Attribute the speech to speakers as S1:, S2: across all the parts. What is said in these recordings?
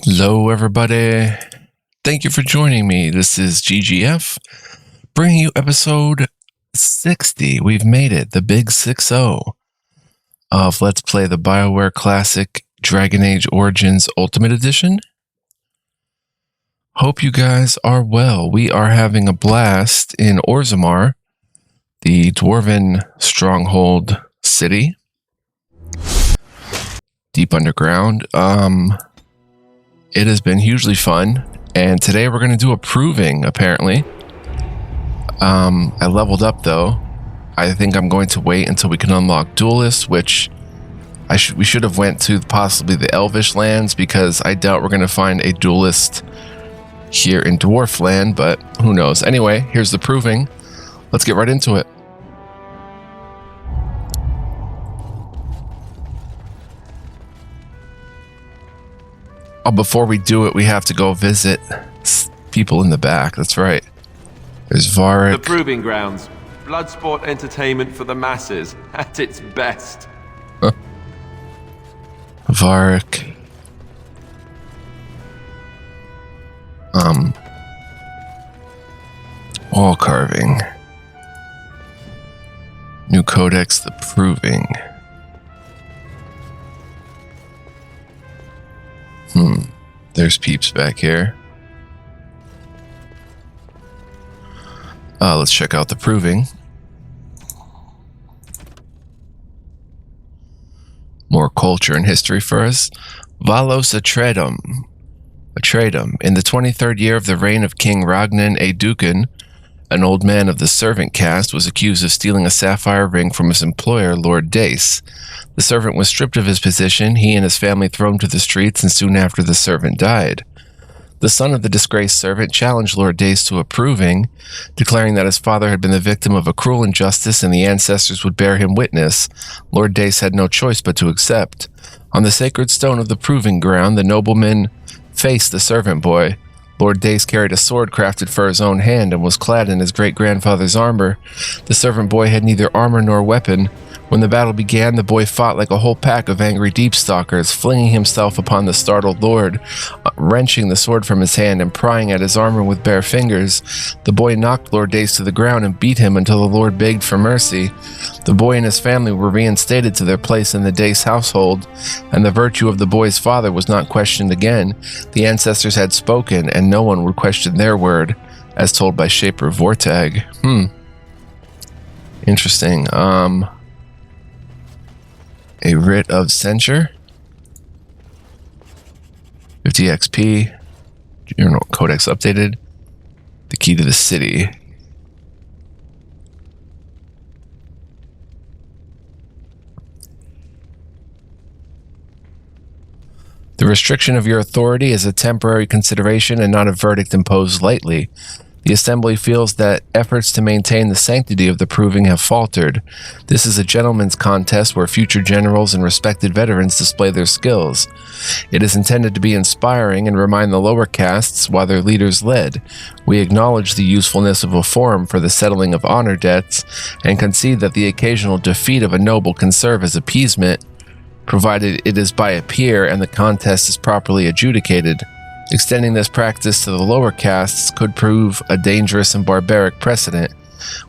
S1: Hello, everybody. Thank you for joining me. This is GGF, bringing you episode 60. We've made it, the big 6-0 of Let's Play the BioWare Classic Dragon Age Origins Ultimate Edition. Hope you guys are well. We are having a blast in Orzammar, the Dwarven stronghold city, deep underground. It has been hugely fun, and today we're going to do a proving, apparently. I leveled up, though. I think I'm going to wait until we can unlock Duelists, which we should have went to possibly the Elvish lands, because I doubt we're going to find a Duelist here in Dwarf land, but who knows. Anyway, here's the proving. Let's get right into it. Oh, before we do it, we have to go visit people in the back. That's right. There's Varric.
S2: The proving grounds. Bloodsport entertainment for the masses at its best.
S1: Varric. Wall carving. New codex, the proving. There's peeps back here. Let's check out the proving. More culture and history for us. Valos Atreidum. In the 23rd year of the reign of King Ragnan Aeducan, an old man of the servant caste was accused of stealing a sapphire ring from his employer, Lord Dace. The servant was stripped of his position, he and his family thrown to the streets, and soon after the servant died. The son of the disgraced servant challenged Lord Dace to a proving, declaring that his father had been the victim of a cruel injustice and the ancestors would bear him witness. Lord Dace had no choice but to accept. On the sacred stone of the proving ground, the nobleman faced the servant boy. Lord Dace carried a sword crafted for his own hand and was clad in his great-grandfather's armor. The servant boy had neither armor nor weapon. When the battle began, the boy fought like a whole pack of angry deepstalkers, flinging himself upon the startled lord, wrenching the sword from his hand and prying at his armor with bare fingers. The boy knocked Lord Dace to the ground and beat him until the lord begged for mercy. The boy and his family were reinstated to their place in the Dace household, and the virtue of the boy's father was not questioned again. The ancestors had spoken, and no one would question their word, as told by Shaper Vortag. Interesting. A writ of censure. 50 XP. Journal codex updated. The key to the city. The restriction of your authority is a temporary consideration and not a verdict imposed lightly. The Assembly feels that efforts to maintain the sanctity of the proving have faltered. This is a gentleman's contest where future generals and respected veterans display their skills. It is intended to be inspiring and remind the lower castes while their leaders led. We acknowledge the usefulness of a forum for the settling of honor debts and concede that the occasional defeat of a noble can serve as appeasement, provided it is by a peer and the contest is properly adjudicated. Extending this practice to the lower castes could prove a dangerous and barbaric precedent.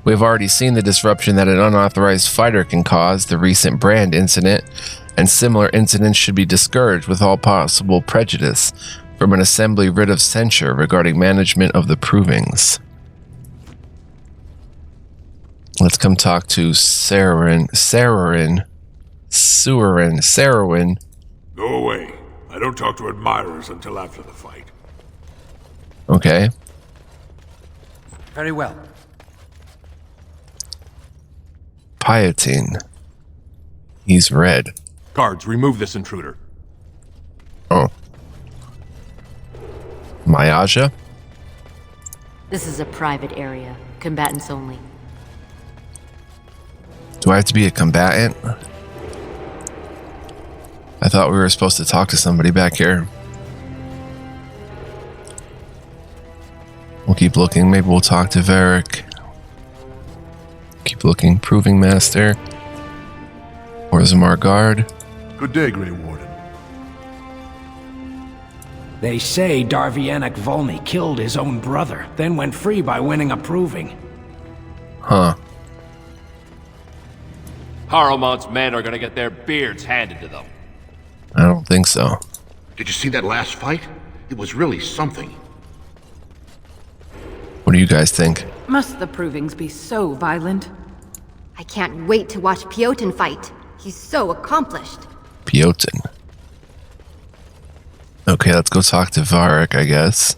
S1: We have already seen the disruption that an unauthorized fighter can cause, the recent Brand incident, and similar incidents should be discouraged with all possible prejudice from an assembly writ of censure regarding management of the provings. Let's come talk to Sarwin.
S3: Go away. I don't talk to admirers until after the fight.
S1: Okay.
S4: Very well.
S1: Piotine. He's red.
S3: Guards, remove this intruder.
S1: Oh. Mayaja?
S5: This is a private area. Combatants only.
S1: Do I have to be a combatant? I thought we were supposed to talk to somebody back here. We'll keep looking. Maybe we'll talk to Varric. Keep looking. Proving Master. Orzammar Guard.
S3: Good day, Grey Warden.
S6: They say Darvianek Volny killed his own brother, then went free by winning a proving.
S1: Huh.
S7: Haromont's men are gonna get their beards handed to them.
S1: I don't think so.
S8: Did you see that last fight? It was really something.
S1: What do you guys think?
S9: Must the provings be so violent?
S5: I can't wait to watch Piotr fight. He's so accomplished.
S1: Piotr. Okay, let's go talk to Varric, I guess.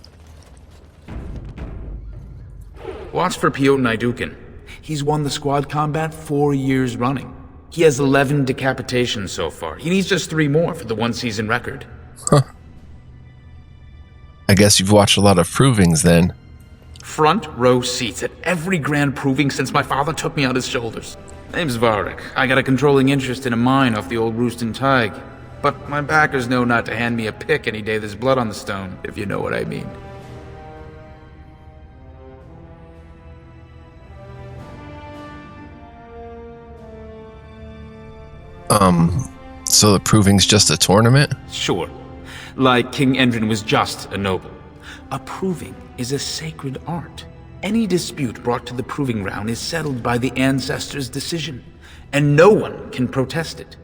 S10: Watch for Piotr Naidukin. He's won the squad combat 4 years running. He has 11 decapitations so far. He needs just 3 more for the one-season record.
S1: Huh. I guess you've watched a lot of provings then.
S10: Front row seats at every grand proving since my father took me on his shoulders. Name's Varric. I got a controlling interest in a mine off the old Roostin Tig. But my backers know not to hand me a pick any day there's blood on the stone, if you know what I mean.
S1: So the proving's just a tournament?
S10: Sure. Like King Endrin was just a noble. A proving is a sacred art. Any dispute brought to the proving ground is settled by the ancestors' decision, and no one can protest it.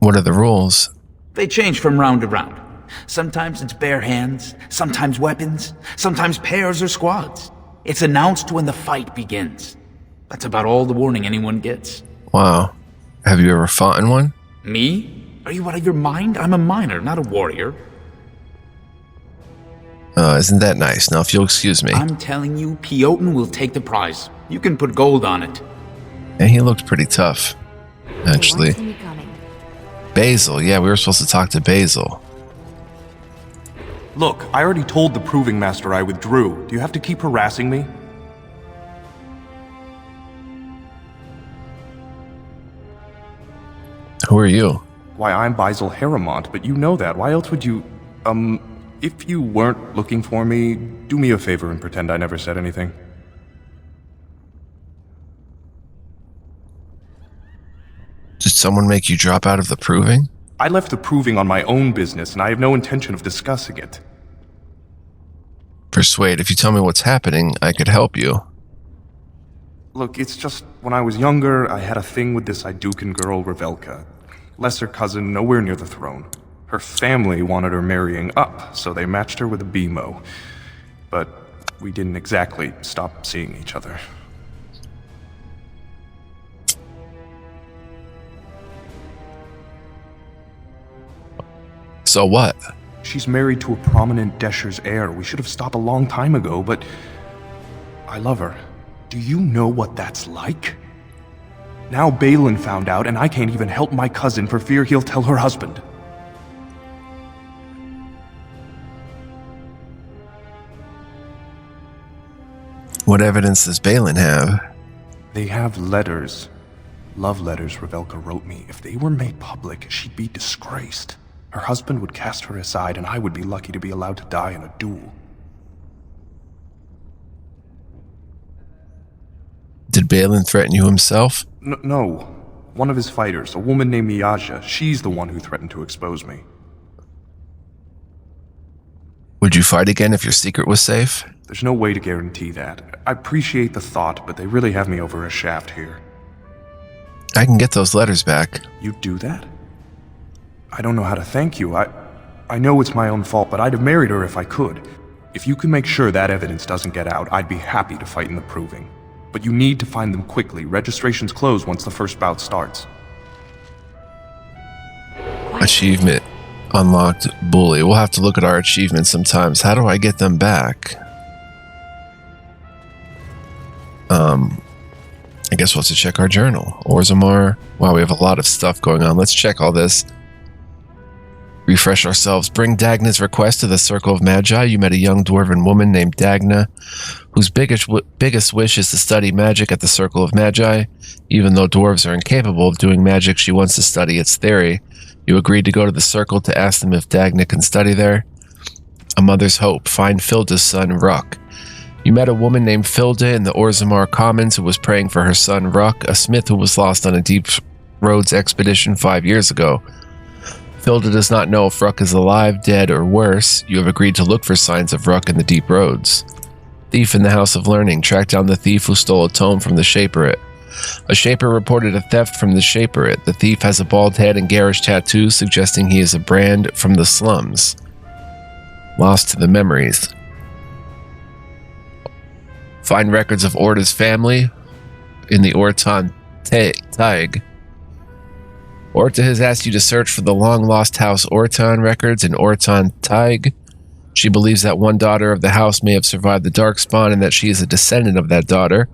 S1: What are the rules?
S10: They change from round to round. Sometimes it's bare hands, sometimes weapons, sometimes pairs or squads. It's announced when the fight begins. That's about all the warning anyone gets.
S1: Wow. Have you ever fought in one?
S10: Me? Are you out of your mind? I'm a miner, not a warrior.
S1: Isn't that nice? Now, if you'll excuse me.
S10: I'm telling you, Piotr will take the prize. You can put gold on it.
S1: And he looked pretty tough, actually. Basil, yeah, we were supposed to talk to Basil.
S11: Look, I already told the Proving Master I withdrew. Do you have to keep harassing me?
S1: Who are you?
S11: Why, I'm Basil Haramont, but you know that. Why else would you... if you weren't looking for me, do me a favor and pretend I never said anything.
S1: Did someone make you drop out of the proving?
S11: I left the proving on my own business, and I have no intention of discussing it.
S1: Persuade, if you tell me what's happening, I could help you.
S11: Look, it's just, when I was younger, I had a thing with this Idukan girl, Revelka. Lesser cousin, nowhere near the throne. Her family wanted her marrying up, so they matched her with a BMO. But we didn't exactly stop seeing each other.
S1: So what?
S11: She's married to a prominent Desher's heir. We should have stopped a long time ago, but... I love her. Do you know what that's like? Now Balin found out, and I can't even help my cousin for fear he'll tell her husband.
S1: What evidence does Balin have?
S11: They have letters. Love letters Revelka wrote me. If they were made public, she'd be disgraced. Her husband would cast her aside, and I would be lucky to be allowed to die in a duel.
S1: Did Balin threaten you himself?
S11: No. One of his fighters, a woman named Miyaja, she's the one who threatened to expose me.
S1: Would you fight again if your secret was safe?
S11: There's no way to guarantee that. I appreciate the thought, but they really have me over a shaft here.
S1: I can get those letters back.
S11: You'd do that? I don't know how to thank you. I know it's my own fault, but I'd have married her if I could. If you can make sure that evidence doesn't get out, I'd be happy to fight in the proving. But you need to find them quickly. Registrations close once the first bout starts.
S1: Achievement unlocked bully. We'll have to look at our achievements sometimes. How do I get them back? I guess we'll have to check our journal. Orzammar. Wow, we have a lot of stuff going on. Let's check all this. Refresh ourselves. Bring Dagna's request to the Circle of Magi. You met a young dwarven woman named Dagna, whose biggest wish is to study magic at the Circle of Magi. Even though dwarves are incapable of doing magic, she wants to study its theory. You agreed to go to the Circle to ask them if Dagna can study there. A mother's hope. Find Filda's son, Ruck. You met a woman named Filda in the Orzammar Commons who was praying for her son, Ruck, a smith who was lost on a deep roads expedition 5 years ago. Filda does not know if Rook is alive, dead, or worse. You have agreed to look for signs of Rook in the deep roads. Thief in the House of Learning. Track down the thief who stole a tome from the Shaperate. A Shaper reported a theft from the Shaperate. The thief has a bald head and garish tattoos, suggesting he is a brand from the slums. Lost to the memories. Find records of Orta's family in the Ortan Taig. Orta has asked you to search for the long-lost House Ortan records in Ortan Taig. She believes that one daughter of the house may have survived the Darkspawn and that she is a descendant of that daughter.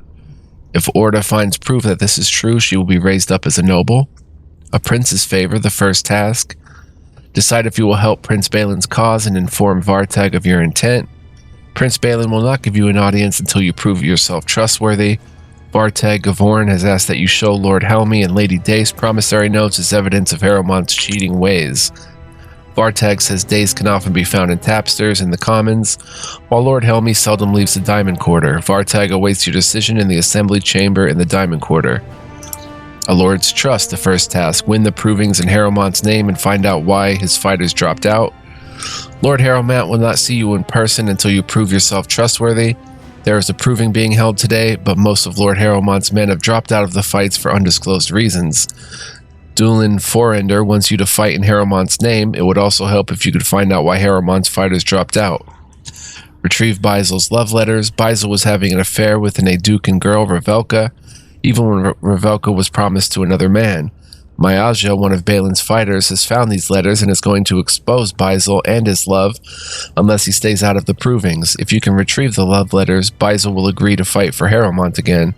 S1: If Orta finds proof that this is true, she will be raised up as a noble. A prince's favor, the first task. Decide if you will help Prince Balin's cause and inform Vartag of your intent. Prince Balin will not give you an audience until you prove yourself trustworthy. Vartag Gavorn has asked that you show Lord Helmi and Lady Dace promissory notes as evidence of Harrowmont's cheating ways. Vartag says Dace can often be found in tapsters in the Commons, while Lord Helmi seldom leaves the Diamond Quarter. Vartag awaits your decision in the Assembly Chamber in the Diamond Quarter. A Lord's Trust, the first task. Win the provings in Harrowmont's name and find out why his fighters dropped out. Lord Harrowmont will not see you in person until you prove yourself trustworthy. There is a proving being held today, but most of Lord Harrowmont's men have dropped out of the fights for undisclosed reasons. Dulin Forender wants you to fight in Harrowmont's name. It would also help if you could find out why Harrowmont's fighters dropped out. Retrieve Baizel's love letters. Baizel was having an affair with an Aeducan girl, Revelka, even when Revelka was promised to another man. Mayaja, one of Balin's fighters, has found these letters and is going to expose Baizel and his love unless he stays out of the provings. If you can retrieve the love letters, Baizel will agree to fight for Harrowmont again.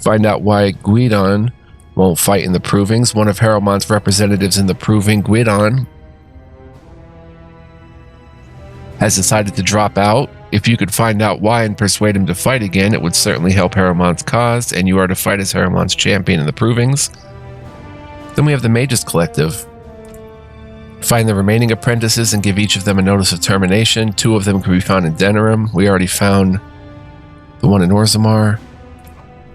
S1: Find out why Guidon won't fight in the provings. One of Harrowmont's representatives in the proving, Guidon, has decided to drop out. If you could find out why and persuade him to fight again, it would certainly help Harrowmont's cause, and you are to fight as Harrowmont's champion in the provings. Then we have the Mages Collective. Find the remaining apprentices and give each of them a notice of termination. 2 of them can be found in Denerim. We already found the one in Orzammar.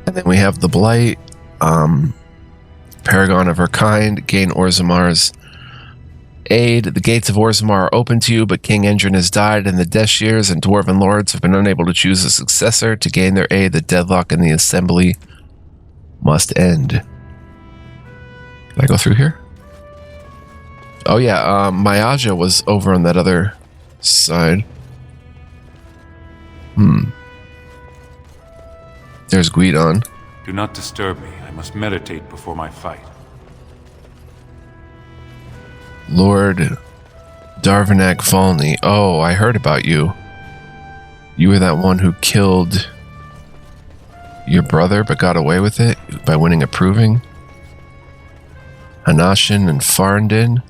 S1: And then we have the Blight, Paragon of her kind. Gain Orzammar's aid. The gates of Orzammar are open to you, but King Endrin has died, and the Deshirs and Dwarven Lords have been unable to choose a successor. To gain their aid, the deadlock in the Assembly must end. Can I go through here? Oh yeah, Mayaja was over on that other side. There's Guidon.
S3: Do not disturb me. I must meditate before my fight.
S1: Lord Darvanak Falny. Oh, I heard about you. You were that one who killed your brother but got away with it by winning a proving? Hanashin and Farndin.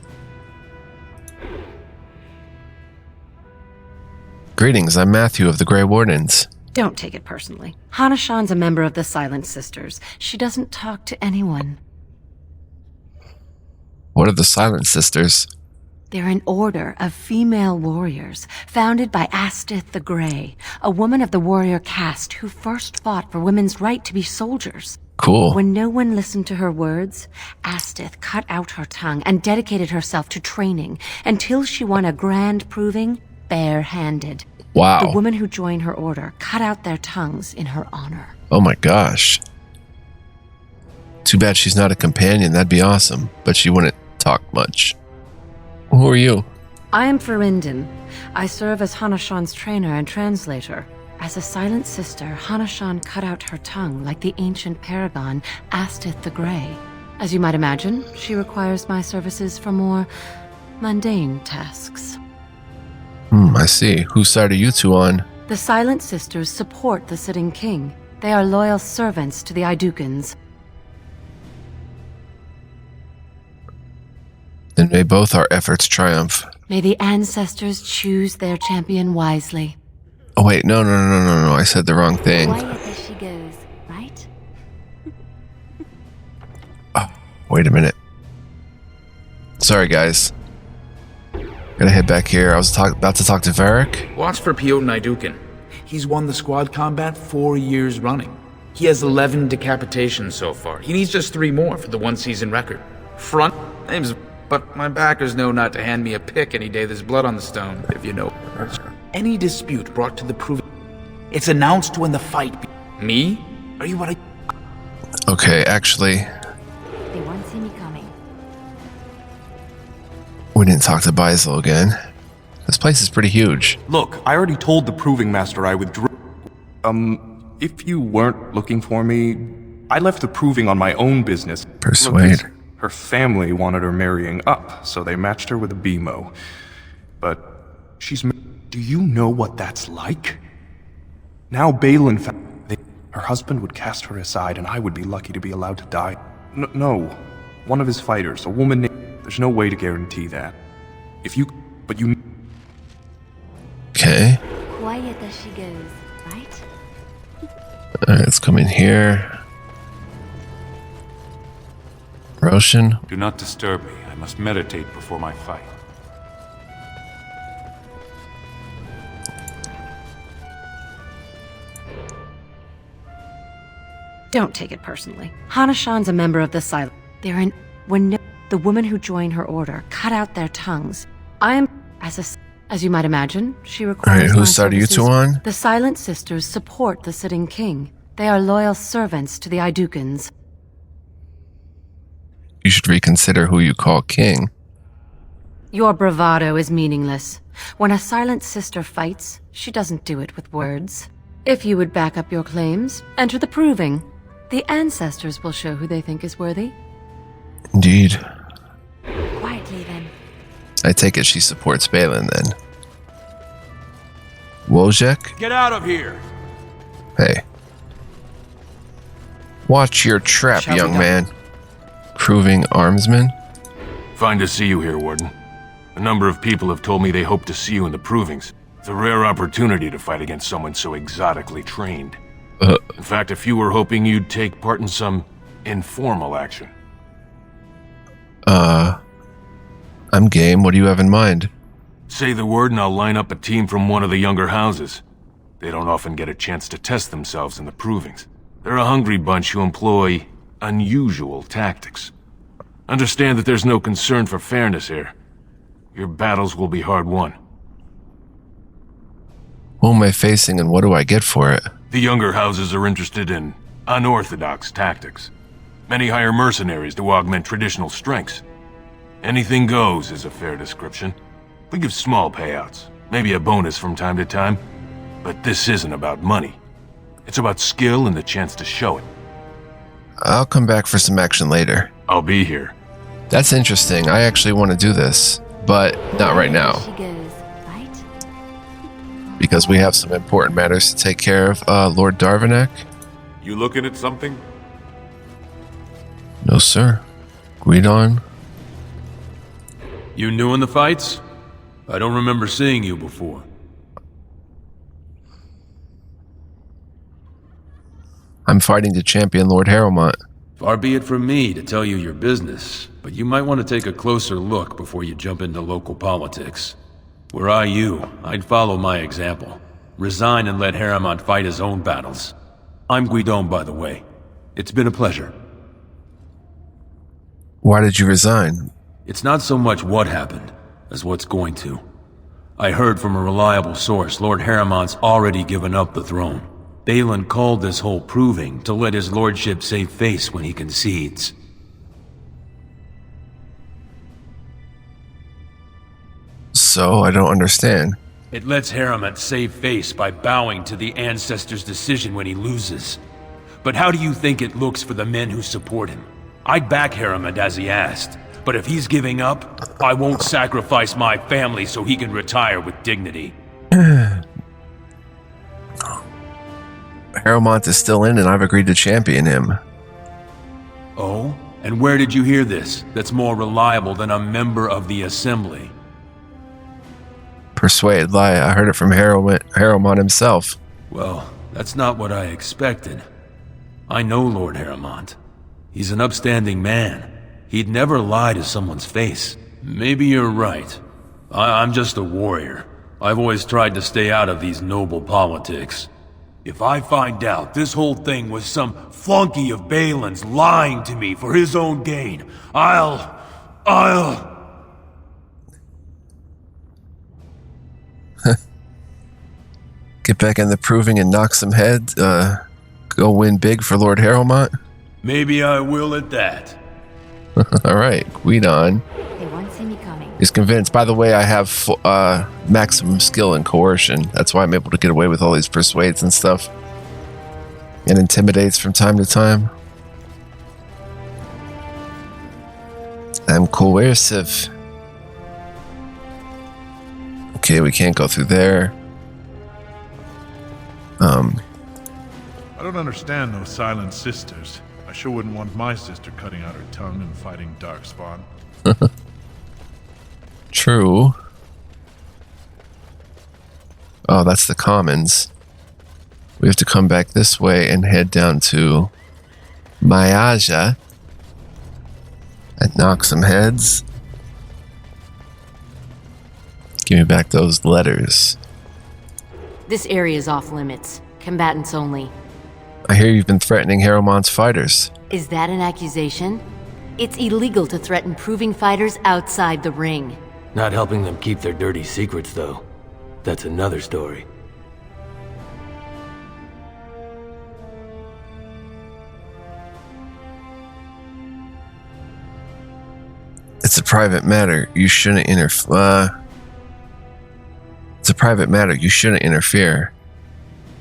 S1: Greetings, I'm Matthew of the Grey Wardens.
S12: Don't take it personally. Hanashan's a member of the Silent Sisters. She doesn't talk to anyone.
S1: What are the Silent Sisters?
S12: They're an order of female warriors, founded by Astith the Grey, a woman of the warrior caste who first fought for women's right to be soldiers.
S1: Cool.
S12: When no one listened to her words, Astith cut out her tongue and dedicated herself to training until she won a grand proving bare-handed.
S1: Wow.
S12: The women who joined her order cut out their tongues in her honor.
S1: Oh my gosh. Too bad she's not a companion. That'd be awesome. But she wouldn't talk much. Who are you?
S12: I am Ferindin. I serve as Hanashan's trainer and translator. As a Silent Sister, Hanashan cut out her tongue like the ancient paragon Astith the Grey. As you might imagine, she requires my services for more mundane tasks.
S1: I see. Whose side are you two on?
S12: The Silent Sisters support the sitting king. They are loyal servants to the Aeducans.
S1: Then may both our efforts triumph.
S12: May the ancestors choose their champion wisely.
S1: Oh wait, no, I said the wrong thing.
S5: Quiet as she goes, right?
S1: Oh, wait a minute. Sorry guys. Gotta head back here. I was about to talk to Varric.
S10: Watch for Piotr Aeducan. He's won the squad combat 4 years running. He has 11 decapitations so far. He needs just 3 more for the 1-season record. Front, name's but my backers know not to hand me a pick any day there's blood on the stone, if you know. Any dispute brought to the proving, it's announced when the fight Me? Are you what I...
S1: Okay, actually,
S5: They won't see me coming.
S1: we didn't talk to Beisel again. This place is pretty huge.
S11: Look, I already told the Proving Master I withdrew. If you weren't looking for me, I left the Proving on my own business.
S1: Persuade.
S11: Look, her family wanted her marrying up, so they matched her with a BMO. But she's... Do you know what that's like? Now Balin found... Her husband would cast her aside, and I would be lucky to be allowed to die. No. One of his fighters, a woman named... There's no way to guarantee that. If you... But you...
S1: Okay.
S5: Quiet as she goes, right?
S1: Alright, let's come in here. Roshan.
S3: Do not disturb me. I must meditate before my fight.
S12: Don't take it personally. Hanashan's a member of the Silence. The women who join her order cut out their tongues. As you might imagine, she requires.
S1: Alright, whose side are you two on?
S12: The Silent Sisters support the sitting king. They are loyal servants to the Idukans.
S1: You should reconsider who you call king.
S12: Your bravado is meaningless. When a Silent Sister fights, she doesn't do it with words. If you would back up your claims, enter the proving. The ancestors will show who they think is worthy.
S1: Indeed.
S5: Quietly then.
S1: I take it she supports Balin then. Wojek?
S7: Get out of here!
S1: Hey. Watch your trap,
S4: Shall we
S1: young
S4: go?
S1: man. Proving armsman?
S3: Fine to see you here, Warden. A number of people have told me they hope to see you in the provings. It's a rare opportunity to fight against someone so exotically trained. In fact, a few were hoping you'd take part in some informal action.
S1: I'm game. What do you have in mind?
S3: Say the word and I'll line up a team from one of the younger houses. They don't often get a chance to test themselves in the provings. They're a hungry bunch who employ unusual tactics. Understand that there's no concern for fairness here. Your battles will be hard won.
S1: Who am I facing and what do I get for it?
S3: The younger houses are interested in unorthodox tactics. Many hire mercenaries to augment traditional strengths. Anything goes is a fair description. We give small payouts, maybe a bonus from time to time, but this isn't about money. It's about skill and the chance to show it.
S1: I'll come back for some action later.
S3: I'll be here.
S1: That's interesting. I actually want to do this, but not right now.
S5: She goes, right?
S1: Because we have some important matters to take care of. Lord Darvanak?
S3: You looking at something?
S1: No, sir. Guidon?
S7: You new in the fights? I don't remember seeing you before.
S1: I'm fighting to champion Lord Harrowmont.
S7: Far be it from me to tell you your business, but you might want to take a closer look before you jump into local politics. Were I you, I'd follow my example. Resign and let Harrowmont fight his own battles. I'm Guidon, by the way. It's been a pleasure.
S1: Why did you resign?
S7: It's not so much what happened, as what's going to. I heard from a reliable source Lord Harrowmont's already given up the throne. Balin called this whole proving to let his lordship save face when he concedes.
S1: So, I don't understand.
S7: It lets Harrowmont save face by bowing to the ancestors' decision when he loses. But how do you think it looks for the men who support him? I'd back Harrowmont as he asked, but if he's giving up, I won't sacrifice my family so he can retire with dignity.
S1: Harrowmont is still in and I've agreed to champion him.
S7: Oh? And where did you hear this that's more reliable than a member of the Assembly?
S1: Persuade, lie. I heard it from Harrowmont himself.
S7: Well, that's not what I expected. I know Lord Harrowmont. He's an upstanding man. He'd never lie to someone's face. Maybe you're right. I'm just a warrior. I've always tried to stay out of these noble politics. If I find out this whole thing was some flunky of Balin's lying to me for his own gain, I'll...
S1: Get back in the proving and knock some heads. Go win big for Lord Harrowmont.
S7: Maybe I will at that.
S1: All right, Guidon.
S5: They won't see me coming.
S1: He's convinced. By the way, I have maximum skill in coercion. That's why I'm able to get away with all these persuades and stuff. And intimidates from time to time. I'm coercive. Okay, we can't go through there.
S13: I don't understand those silent sisters. I sure wouldn't want my sister cutting out her tongue and fighting Darkspawn.
S1: True. Oh, that's the commons. We have to come back this way and head down to Mayaja and knock some heads. Give me back those letters.
S12: This area is off limits. Combatants only.
S1: I hear you've been threatening Harrowmont's fighters.
S12: Is that an accusation? It's illegal to threaten proving fighters outside the ring.
S14: Not helping them keep their dirty secrets, though. That's another story.
S1: It's a private matter. You shouldn't interfere. It's a private matter. You shouldn't interfere.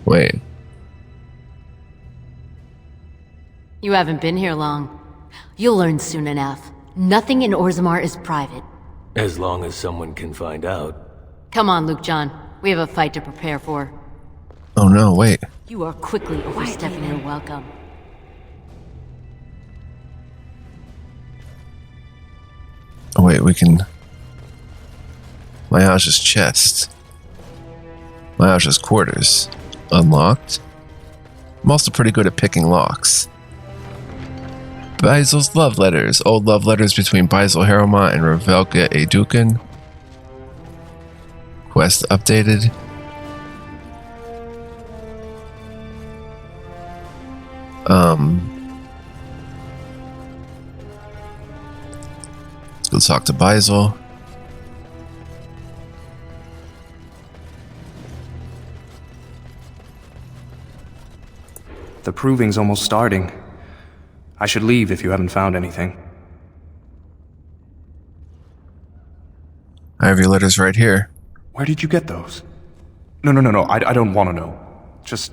S1: Wait.
S12: You haven't been here long. You'll learn soon enough. Nothing in Orzammar is private.
S14: As long as someone can find out.
S12: Come on, Luke John. We have a fight to prepare for.
S1: Oh no, wait.
S12: You are quickly overstepping your welcome.
S1: Oh wait, we can... Mayaja's chest. Mayaja's quarters. Unlocked. I'm also pretty good at picking locks. Baizel's love letters. Old love letters between Baisel Harrowmont and Revelka Adukin. Quest updated. Let's go talk to Baisel.
S11: The proving's almost starting. I should leave if you haven't found anything.
S1: I have your letters right here.
S11: Where did you get those? No, I don't want to know. Just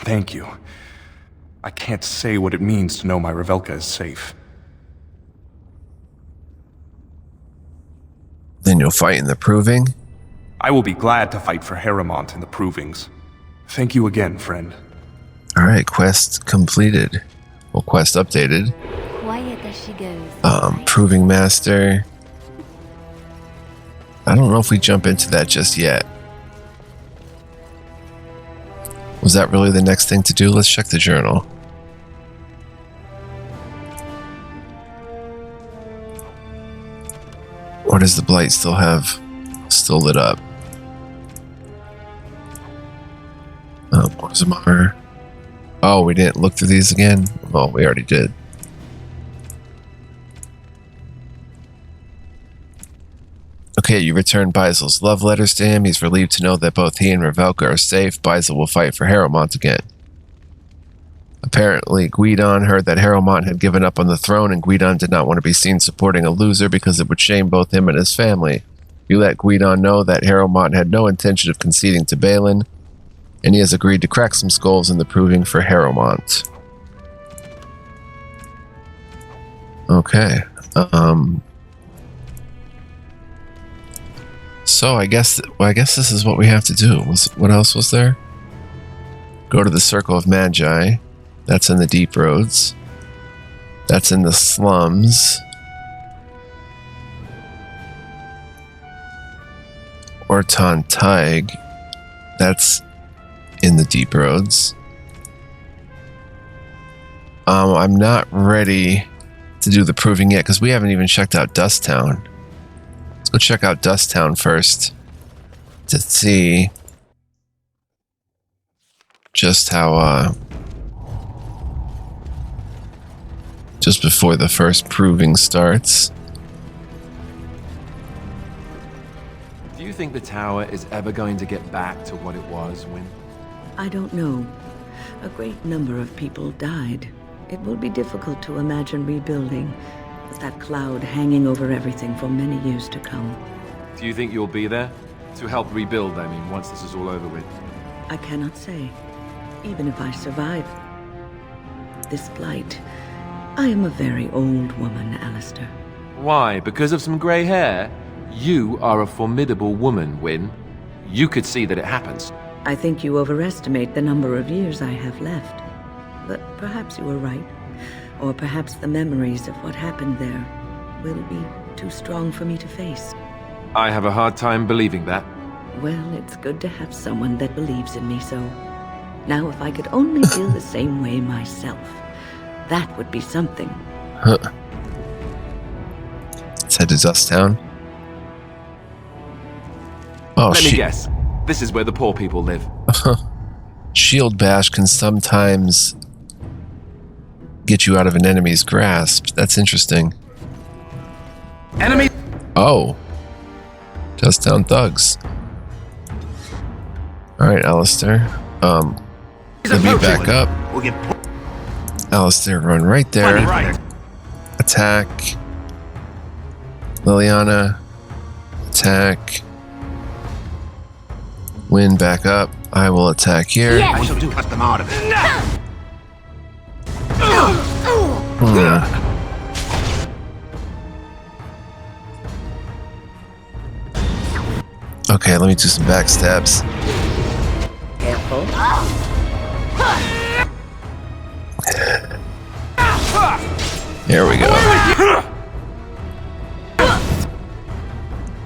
S11: thank you. I can't say what it means to know my Revelka is safe.
S1: Then you'll fight in the proving?
S11: I will be glad to fight for Harrowmont in the provings. Thank you again, friend.
S1: Alright, quest completed. Well, quest updated.
S5: Quiet as she goes.
S1: Proving master. I don't know if we jump into that just yet. Was that really the next thing to do? Let's check the journal. Or does the blight still have still lit up? Orzammar. Oh, we didn't look through these again? Well, we already did. Okay, you return Baizel's love letters to him. He's relieved to know that both he and Revelka are safe. Baisel will fight for Harrowmont again. Apparently, Guidon heard that Harrowmont had given up on the throne, and Guidon did not want to be seen supporting a loser because it would shame both him and his family. You let Guidon know that Harrowmont had no intention of conceding to Balin, and he has agreed to crack some skulls in the proving for Harrowmont. Okay. So I guess this is what we have to do. What else was there? Go to the Circle of Magi. That's in the Deep Roads. That's in the Slums. Orton Tig. That's in the Deep Roads. I'm not ready to do the proving yet because we haven't even checked out Dust Town. Let's go check out Dust Town first to see just how just before the first proving starts.
S2: Do you think the tower is ever going to get back to what it was when...
S15: I don't know. A great number of people died. It will be difficult to imagine rebuilding, with that cloud hanging over everything for many years to come.
S2: Do you think you'll be there? To help rebuild, I mean, once this is all over with.
S15: I cannot say. Even if I survive this flight, I am a very old woman, Alistair.
S2: Why? Because of some grey hair? You are a formidable woman, Wynne. You could see that it happens.
S15: I think you overestimate the number of years I have left. But perhaps you are right. Or perhaps the memories of what happened there will be too strong for me to face.
S2: I have a hard time believing that.
S15: Well, it's good to have someone that believes in me so. Now, if I could only feel the same way myself, that would be something.
S1: Huh. Let's head to Dusttown. Oh,
S2: Let me guess. This is where the poor people live.
S1: Shield bash can sometimes get you out of an enemy's grasp. That's interesting.
S4: Enemy!
S1: Oh. Dusttown thugs. Alright, Alistair. Let me back up. Alistair, run right there. Attack. Liliana. Attack. Wynne, back up. I will attack here.
S8: I shall do cut them out of it.
S1: Okay, let me do some backstabs.
S4: Careful.
S1: There we go.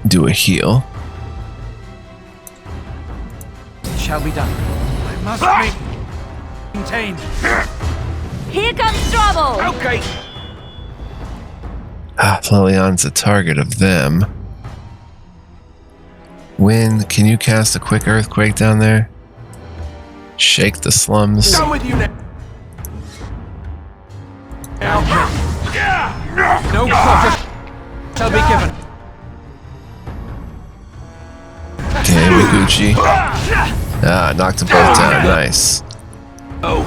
S1: Do a heal.
S4: It shall be done. I must maintain.
S5: Here comes trouble!
S4: Okay.
S1: Liliana's a target of them. Wynne, can you cast a quick earthquake down there? Shake the slums.
S4: Come with you now. No profit shall be given.
S1: Okay, Miguchi. Knocked them both down. Nice.
S4: Oh.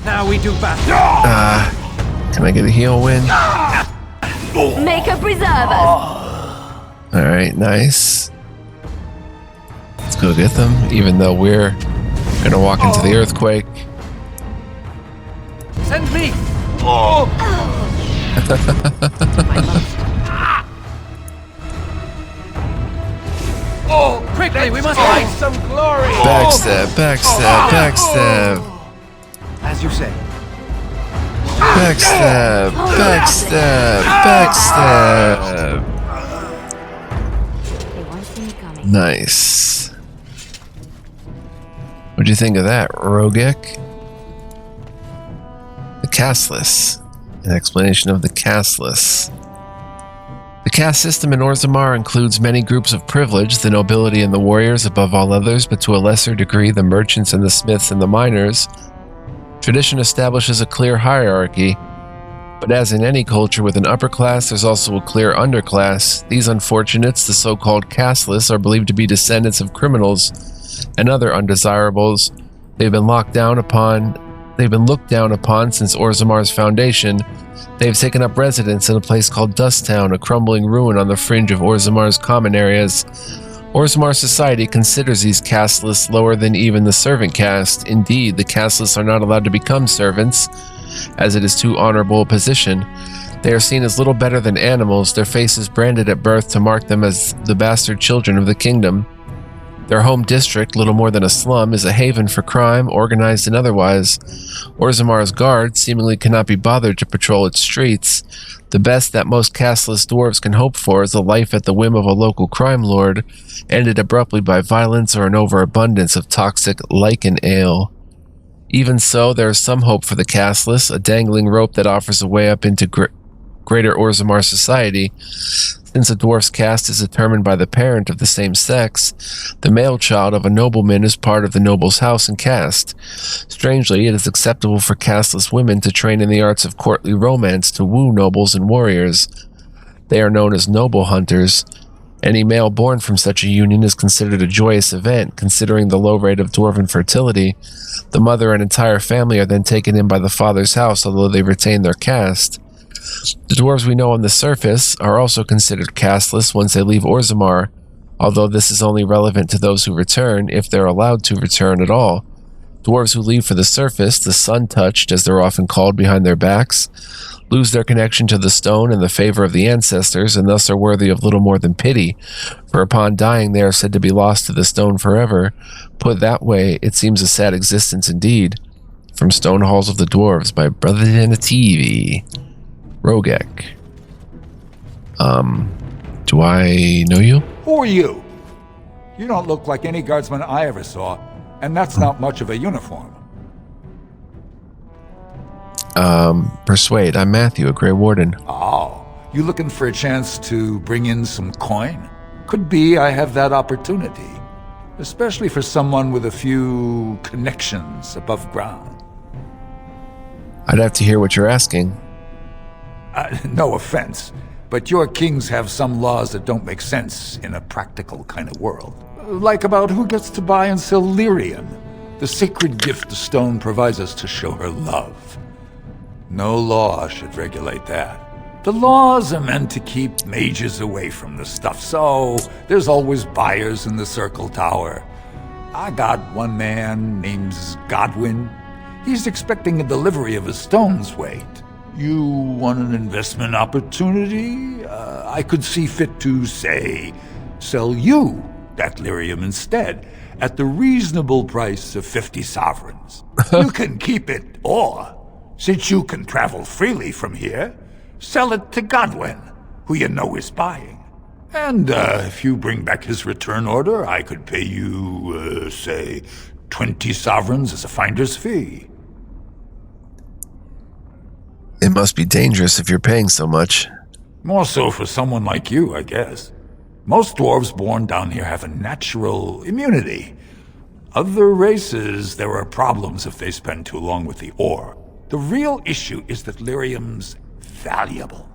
S4: Now we do battle.
S1: Can I get a heal, Wynne?
S5: Make a preserver!
S1: Alright, nice. Let's go get them, even though we're gonna walk into the earthquake.
S4: Send me! Oh! Oh, quickly, we must find some glory!
S1: Backstab, backstab, backstab.
S4: As you say.
S1: Backstab, backstab, backstab. Nice. What'd you think of that, Rogek? The casteless. An explanation of the casteless. The caste system in Orzammar includes many groups of privilege, the nobility and the warriors above all others, but to a lesser degree the merchants and the smiths and the miners. Tradition establishes a clear hierarchy, but as in any culture with an upper class, there's also a clear underclass. These unfortunates, the so-called casteless, are believed to be descendants of criminals and other undesirables. They've been looked down upon since Orzammar's foundation. They've taken up residence in a place called Dusttown, a crumbling ruin on the fringe of Orzammar's common areas. Orzammar society considers these casteless lower than even the servant caste. Indeed, the casteless are not allowed to become servants, as it is too honorable a position. They are seen as little better than animals, their faces branded at birth to mark them as the bastard children of the kingdom. Their home district, little more than a slum, is a haven for crime, organized and otherwise. Orzammar's guard seemingly cannot be bothered to patrol its streets. The best that most casteless dwarves can hope for is a life at the whim of a local crime lord, ended abruptly by violence or an overabundance of toxic lichen ale. Even so, there is some hope for the casteless, a dangling rope that offers a way up into greater Orzammar society. Since a dwarf's caste is determined by the parent of the same sex, the male child of a nobleman is part of the noble's house and caste. Strangely, it is acceptable for casteless women to train in the arts of courtly romance to woo nobles and warriors. They are known as noble hunters. Any male born from such a union is considered a joyous event. Considering the low rate of dwarven fertility, the mother and entire family are then taken in by the father's house, although they retain their caste. The dwarves we know on the surface are also considered casteless once they leave Orzammar, although this is only relevant to those who return, if they're allowed to return at all. Dwarves who leave for the surface, the sun-touched, as they're often called behind their backs, lose their connection to the stone and the favor of the ancestors, and thus are worthy of little more than pity, for upon dying they are said to be lost to the stone forever. Put that way, it seems a sad existence indeed. From Stone Halls of the Dwarves by Brother TV. Rogek. Do I know you?
S16: Who are you? You don't look like any guardsman I ever saw, and that's not much of a uniform.
S1: Persuade. I'm Matthew, a Grey Warden.
S16: Oh, you looking for a chance to bring in some coin? Could be I have that opportunity, especially for someone with a few connections above ground.
S1: I'd have to hear what you're asking.
S16: No offense, but your kings have some laws that don't make sense in a practical kind of world. Like about who gets to buy and sell lyrium, the sacred gift the stone provides us to show her love. No law should regulate that. The laws are meant to keep mages away from the stuff, so there's always buyers in the Circle Tower. I got one man named Godwin. He's expecting a delivery of a stone's weight. You want an investment opportunity? I could see fit to, say, sell you that lyrium instead, at the reasonable price of 50 sovereigns. You can keep it, or, since you can travel freely from here, sell it to Godwin, who you know is buying. And if you bring back his return order, I could pay you, say, 20 sovereigns as a finder's fee.
S1: It must be dangerous if you're paying so much.
S16: More so for someone like you, I guess. Most dwarves born down here have a natural immunity. Other races, there are problems if they spend too long with the ore. The real issue is that lyrium's valuable.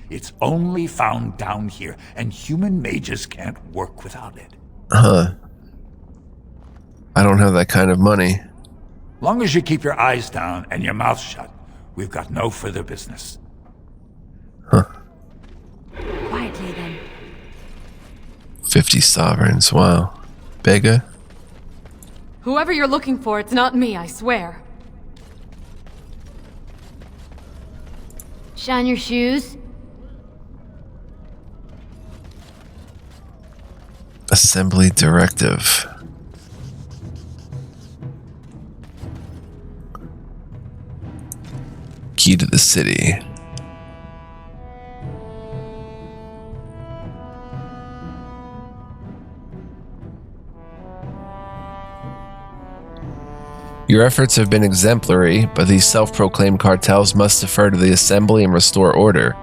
S16: It's only found down here, and human mages can't work without it.
S1: Huh. I don't have that kind of money.
S16: Long as you keep your eyes down and your mouth shut, we've got no further business.
S1: Huh.
S5: Quietly, then.
S1: 50 sovereigns, wow. Bega?
S17: Whoever you're looking for, it's not me, I swear.
S5: Shine your shoes.
S1: Assembly directive. Key to the city. Your efforts have been exemplary, but these self-proclaimed cartels must defer to the assembly and restore order.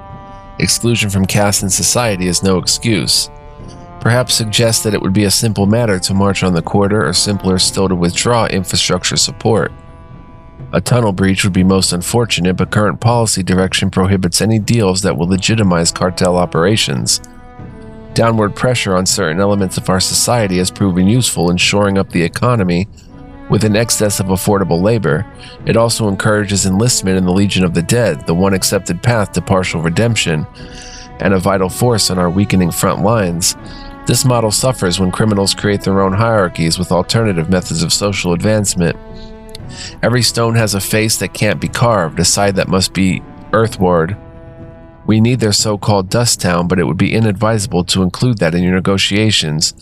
S1: Exclusion from caste and society is no excuse. Perhaps suggest that it would be a simple matter to march on the quarter, or simpler still to withdraw infrastructure support. A tunnel breach would be most unfortunate, but current policy direction prohibits any deals that will legitimize cartel operations. Downward pressure on certain elements of our society has proven useful in shoring up the economy. With an excess of affordable labor, it also encourages enlistment in the Legion of the Dead, the one accepted path to partial redemption, and a vital force on our weakening front lines. This model suffers when criminals create their own hierarchies with alternative methods of social advancement. Every stone has a face that can't be carved, a side that must be earthward. We need their so-called dust town, but it would be inadvisable to include that in your negotiations.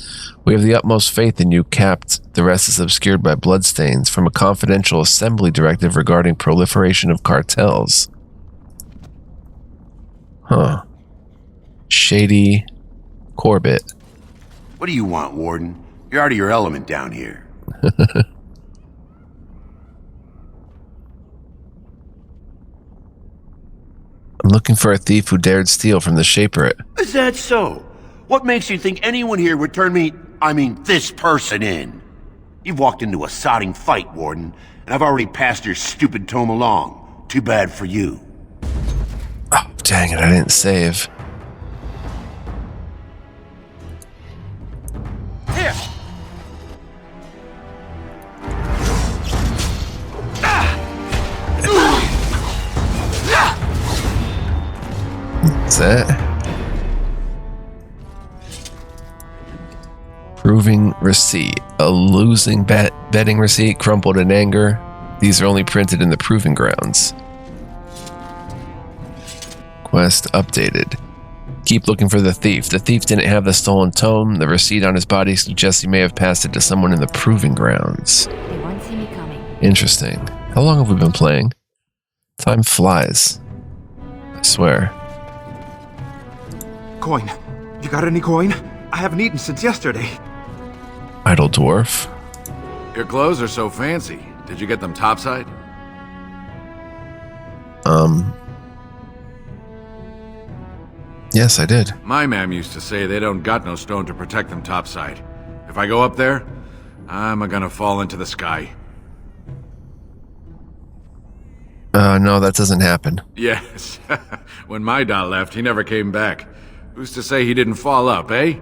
S1: We have the utmost faith in you, Capt. The rest is obscured by bloodstains from a confidential assembly directive regarding proliferation of cartels. Huh. Shady Corbett.
S18: What do you want, Warden? You're out of your element down here.
S1: I'm looking for a thief who dared steal from the Shaperate.
S18: Is that so? What makes you think anyone here would turn this person in? You've walked into a sodding fight, Warden, and I've already passed your stupid tome along. Too bad for you.
S1: Oh, dang it, I didn't save. that. Proving receipt. A losing betting receipt crumpled in anger. These are only printed in the proving grounds. Quest updated. Keep looking for the thief. The thief didn't have the stolen tome. The receipt on his body suggests he may have passed it to someone in the proving grounds.
S5: They won't see me coming.
S1: Interesting. How long have we been playing? Time flies. I swear.
S4: Coin. You got any coin? I haven't eaten since yesterday.
S1: Idle dwarf.
S4: Your clothes are so fancy. Did you get them topside?
S1: Yes, I did.
S4: My mam used to say they don't got no stone to protect them topside. If I go up there, I'm gonna fall into the sky.
S1: No, that doesn't happen.
S4: Yes. When my dad left, he never came back. Who's to say he didn't fall up, eh?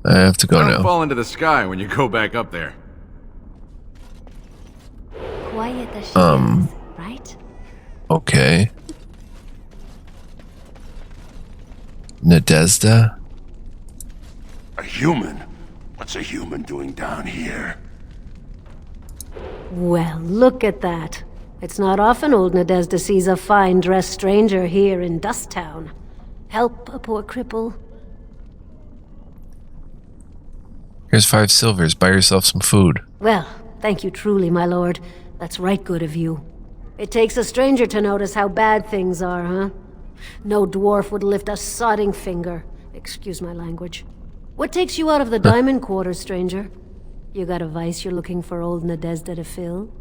S1: I have to go
S4: Don't
S1: now.
S4: fall into the sky when you go back up there.
S5: Quiet as she is, right?
S1: Okay. Nadezda?
S18: A human? What's a human doing down here?
S19: Well, look at that. It's not often old Nadezda sees a fine-dressed stranger here in Dusttown. Help a poor cripple.
S1: Here's 5 silvers. Buy yourself some food.
S19: Well, thank you truly, my lord. That's right good of you. It takes a stranger to notice how bad things are, huh? No dwarf would lift a sodding finger. Excuse my language. What takes you out of the diamond quarter, stranger? You got a vice you're looking for old Nadezda to fill?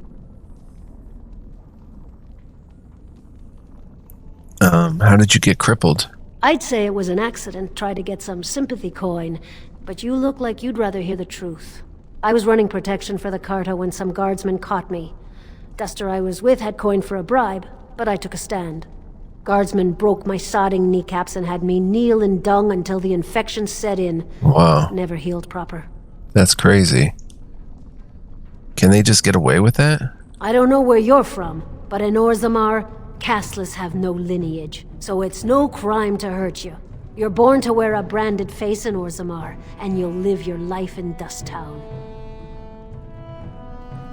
S1: How did you get crippled?
S19: I'd say it was an accident, try to get some sympathy coin, but you look like you'd rather hear the truth. I was running protection for the Carta when some guardsmen caught me. Duster I was with had coin for a bribe, but I took a stand. Guardsmen broke my sodding kneecaps and had me kneel in dung until the infection set in.
S1: Wow.
S19: Never healed proper.
S1: That's crazy. Can they just get away with that?
S19: I don't know where you're from, but in Orzammar, casteless have no lineage, so it's no crime to hurt you. You're born to wear a branded face in Orzammar, and you'll live your life in Dusttown.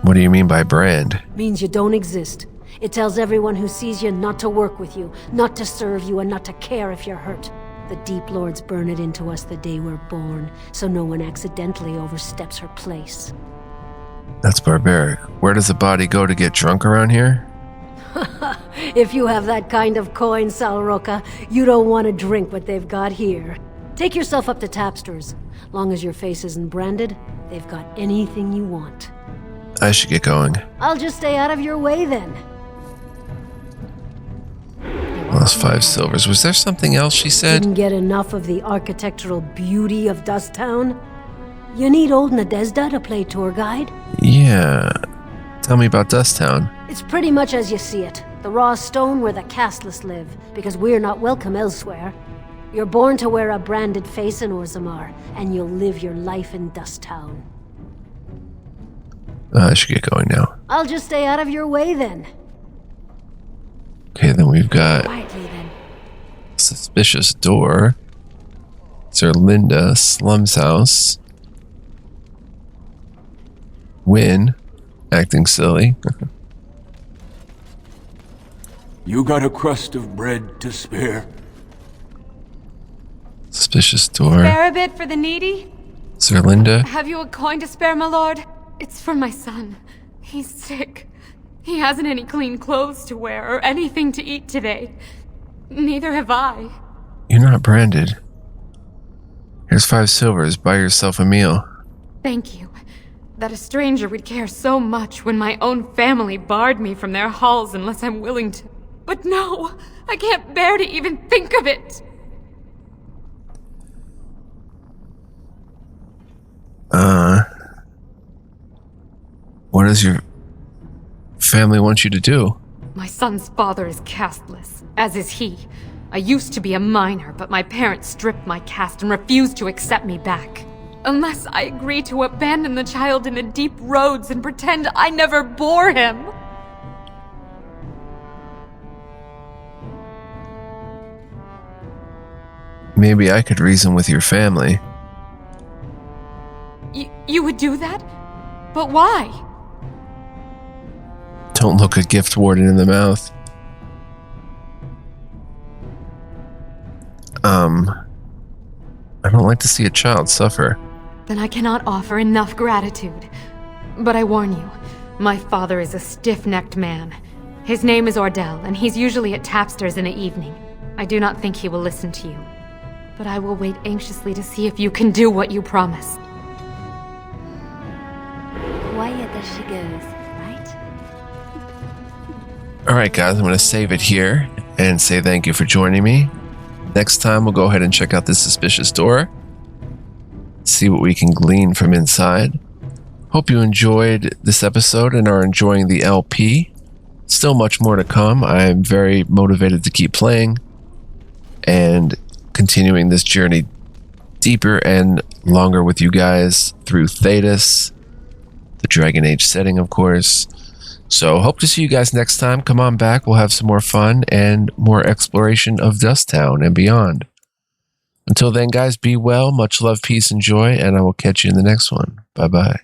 S1: What do you mean by brand?
S19: Means you don't exist. It tells everyone who sees you not to work with you, not to serve you, and not to care if you're hurt. The Deep Lords burn it into us the day we're born, so no one accidentally oversteps her place.
S1: That's barbaric. Where does a body go to get drunk around here?
S19: If you have that kind of coin, Salroka, you don't want to drink what they've got here. Take yourself up to Tapster's. Long as your face isn't branded, they've got anything you want.
S1: I should get going.
S19: I'll just stay out of your way then.
S1: Lost 5 silvers. Was there something else she said?
S19: Didn't get enough of the architectural beauty of Dusttown? You need old Nadezda to play tour guide?
S1: Yeah. Tell me about Dusttown.
S19: It's pretty much as you see it. The raw stone where the casteless live, because we're not welcome elsewhere. You're born to wear a branded face in Orzammar, and you'll live your life in Dusttown.
S1: I should get going now.
S19: I'll just stay out of your way then.
S1: Okay, then we've got
S19: Quietly then.
S1: Suspicious Door. Sir Linda, Slums House. Win, acting silly.
S3: You got a crust of bread to spare?
S1: Suspicious Door.
S17: Spare a bit for the needy?
S1: Sir Linda.
S17: Have you a coin to spare, my lord? It's for my son. He's sick. He hasn't any clean clothes to wear or anything to eat today. Neither have I.
S1: You're not branded. Here's 5 silvers. Buy yourself a meal.
S17: Thank you. That a stranger would care so much when my own family barred me from their halls unless I'm willing to. But no! I can't bear to even think of it!
S1: What does your family want you to do?
S17: My son's father is casteless, as is he. I used to be a minor, but my parents stripped my caste and refused to accept me back. Unless I agree to abandon the child in the deep roads and pretend I never bore him.
S1: Maybe I could reason with your family.
S17: You would do that? But why?
S1: Don't look a gift warden in the mouth. I don't like to see a child suffer.
S17: Then I cannot offer enough gratitude. But I warn you, my father is a stiff-necked man. His name is Ordell, and he's usually at Tapster's in the evening. I do not think he will listen to you. But I will wait anxiously to see if you can do what you promised.
S19: Quiet as she goes, right?
S1: Alright guys, I'm going to save it here and say thank you for joining me. Next time we'll go ahead and check out this suspicious door. See what we can glean from inside. Hope you enjoyed this episode and are enjoying the LP. Still much more to come. I am very motivated to keep playing and continuing this journey deeper and longer with you guys through Thetis, the Dragon Age setting, of course. So hope to see you guys next time. Come on back. We'll have some more fun and more exploration of Dust Town and beyond. Until then, guys, be well. Much love, peace, and joy, and I will catch you in the next one. Bye-bye.